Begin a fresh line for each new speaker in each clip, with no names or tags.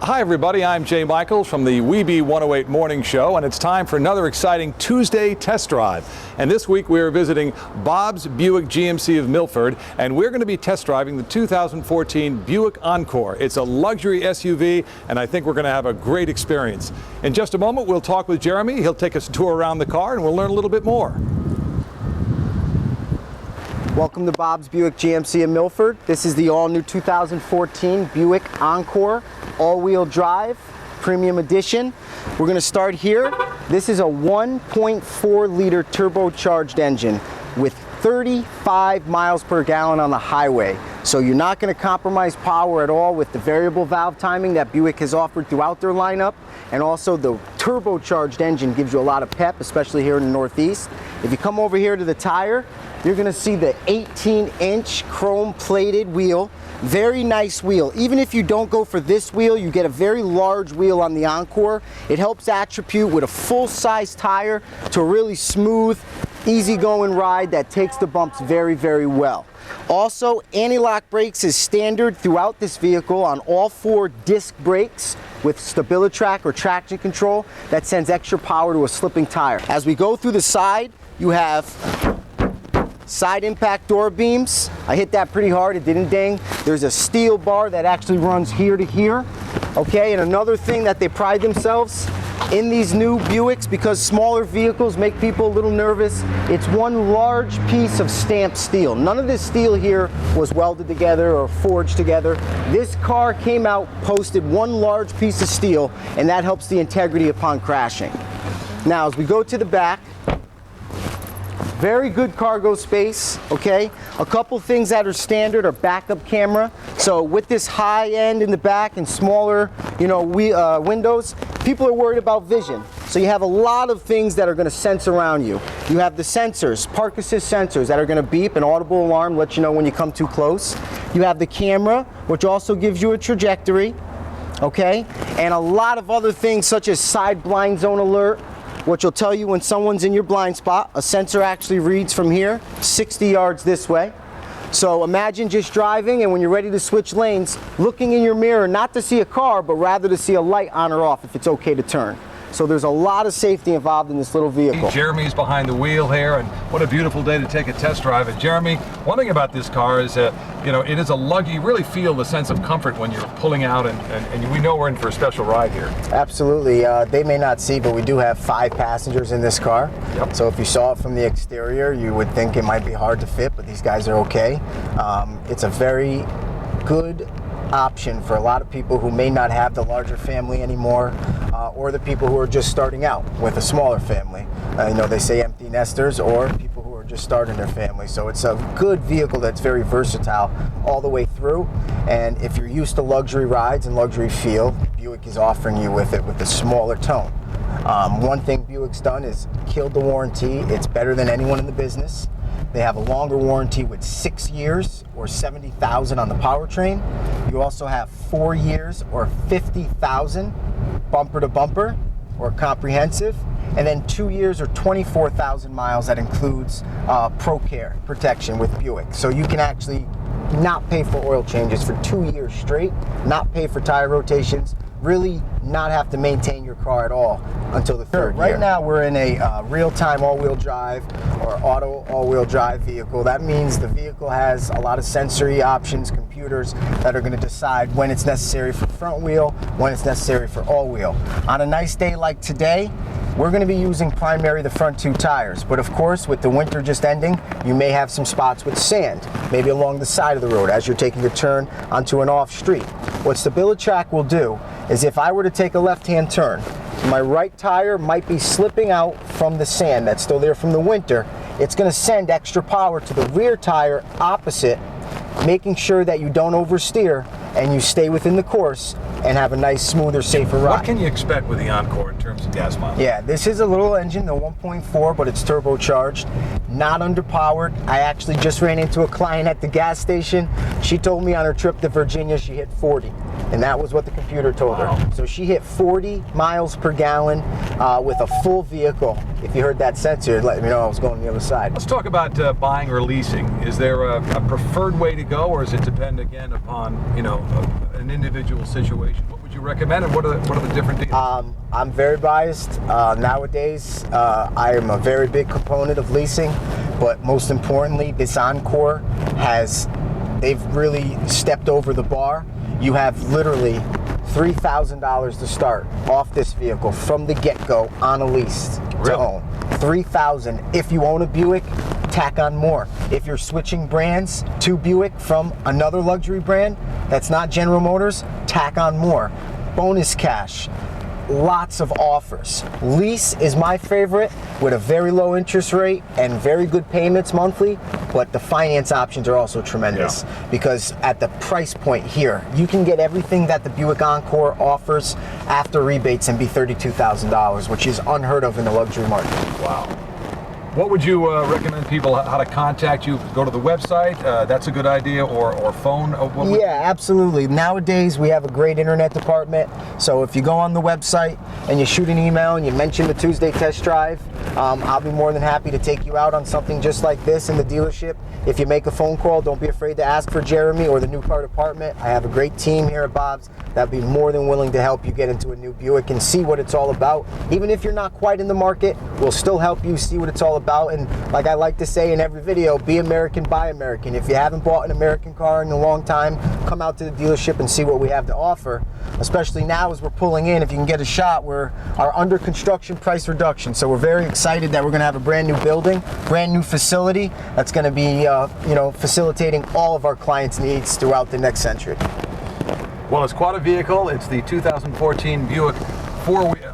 Hi everybody, I'm Jay Michaels from the WEBE 108 Morning Show, and it's time for another exciting Tuesday test drive. And this week we are visiting Bob's Buick GMC of Milford, and we're going to be test driving the 2014 Buick Encore. It's a luxury SUV, and I think we're going to have a great experience. In just a moment we'll talk with Jeremy. He'll take us a tour around the car and we'll learn a little bit more.
Welcome to Bob's Buick GMC of Milford. This is the all-new 2014 Buick Encore, all-wheel drive, premium edition. We're going to start here. This is a 1.4-liter turbocharged engine with 35 miles per gallon on the highway. So you're not going to compromise power at all with the variable valve timing that Buick has offered throughout their lineup. And also the turbocharged engine gives you a lot of pep, especially here in the Northeast. If you come over here to the tire, you're going to see the 18-inch chrome-plated wheel. Very nice wheel. Even if you don't go for this wheel, you get a very large wheel on the Encore. It helps attribute with a full-size tire to a really smooth, easy-going ride that takes the bumps very, very well. Also, anti-lock brakes is standard throughout this vehicle on all 4 disc brakes with StabiliTrak or traction control that sends extra power to a slipping tire. As we go through the side, you have side impact door beams. I hit that pretty hard, it didn't ding. There's a steel bar that actually runs here to here. Okay, and another thing that they pride themselves in these new Buicks, because smaller vehicles make people a little nervous, it's one large piece of stamped steel. None of this steel here was welded together or forged together. This car came out, posted one large piece of steel, and that helps the integrity upon crashing. Now, as we go to the back, very good cargo space, okay? A couple things that are standard are backup camera. So with this high end in the back and smaller, windows, people are worried about vision. So you have a lot of things that are going to sense around you. You have the sensors, park assist sensors that are going to beep, an audible alarm, let you know when you come too close. You have the camera, which also gives you a trajectory, okay? And a lot of other things such as side blind zone alert, which will tell you when someone's in your blind spot. A sensor actually reads from here 60 yards this way. So imagine just driving, and when you're ready to switch lanes, looking in your mirror not to see a car, but rather to see a light on or off if it's okay to turn. So there's a lot of safety involved in this little vehicle.
Jeremy's behind the wheel here, and what a beautiful day to take a test drive. And Jeremy, one thing about this car is that, it is a lug. You really feel the sense of comfort when you're pulling out, and we know we're in for a special ride here. Absolutely.
They may not see, but we do have 5 passengers in this car.
Yep.
So if you saw it from the exterior, you would think it might be hard to fit, but these guys are okay. It's a very good option for a lot of people who may not have the larger family anymore, or the people who are just starting out with a smaller family. They say empty nesters, or people who are just starting their family. So it's a good vehicle that's very versatile all the way through. And if you're used to luxury rides and luxury feel, Buick is offering you with it with a smaller tone. One thing Buick's done is killed the warranty. It's better than anyone in the business. They have a longer warranty with 6 years or 70,000 on the powertrain. You also have 4 years or 50,000 bumper to bumper or comprehensive, and then 2 years or 24,000 miles that includes ProCare protection with Buick. So you can actually not pay for oil changes for 2 years straight, not pay for tire rotations, really not have to maintain your car at all until the 3rd year. Right now we're in a real-time all-wheel drive or auto all-wheel drive vehicle. That means the vehicle has a lot of sensory options, computers that are going to decide when it's necessary for front wheel, when it's necessary for all-wheel. On a nice day like today, we're going to be using primary the front 2 tires, but of course with the winter just ending, you may have some spots with sand, maybe along the side of the road as you're taking a turn onto an off street. What StabiliTrak will do is if I were to take a left-hand turn, my right tire might be slipping out from the sand that's still there from the winter. It's going to send extra power to the rear tire opposite, making sure that you don't oversteer and you stay within the course and have a nice, smoother, safer ride.
What can you expect with the Encore in terms of gas mileage?
Yeah, this is a little engine, the 1.4, but it's turbocharged, not underpowered. I actually just ran into a client at the gas station She told me on her trip to Virginia she hit 40, and that was what the computer told her. So she hit 40 miles per gallon with a full vehicle. If you heard that sensor, let me know I was going the other side.
Let's talk about buying or leasing. Is there a preferred way to go, or does it depend again upon an individual situation? What would you recommend, and what are the different deals?
I'm very biased. Nowadays, I am a very big proponent of leasing, but most importantly, this Encore they've really stepped over the bar. You have literally $3,000 to start off this vehicle from the get-go on a lease to own. $3,000. If you own a Buick, tack on more. If you're switching brands to Buick from another luxury brand that's not General Motors, tack on more. Bonus cash. Lots of offers. Lease is my favorite, with a very low interest rate and very good payments monthly, but the finance options are also tremendous because at the price point here, you can get everything that the Buick Encore offers after rebates and be $32,000, which is unheard of in the luxury market.
Wow. What would you recommend people how to contact you? Go to the website, that's a good idea, or phone?
Yeah, absolutely. Nowadays, we have a great internet department. So if you go on the website and you shoot an email and you mention the Tuesday test drive, I'll be more than happy to take you out on something just like this in the dealership. If you make a phone call, don't be afraid to ask for Jeremy or the new car department. I have a great team here at Bob's that'd be more than willing to help you get into a new Buick and see what it's all about. Even if you're not quite in the market, we'll still help you see what it's all about. And like I like to say in every video, be American, buy American. If you haven't bought an American car in a long time, come out to the dealership and see what we have to offer. Especially now as we're pulling in, if you can get a shot, we're under construction price reduction. So we're very excited that we're going to have a brand new building, brand new facility that's going to be facilitating all of our clients' needs throughout the next century.
Well, it's quite a vehicle. It's the 2014 Buick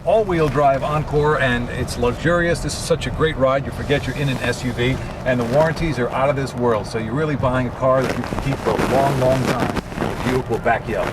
all-wheel drive Encore, and it's luxurious. This is such a great ride. You forget you're in an SUV, and the warranties are out of this world. So you're really buying a car that you can keep for a long, long time. Buick will back you up.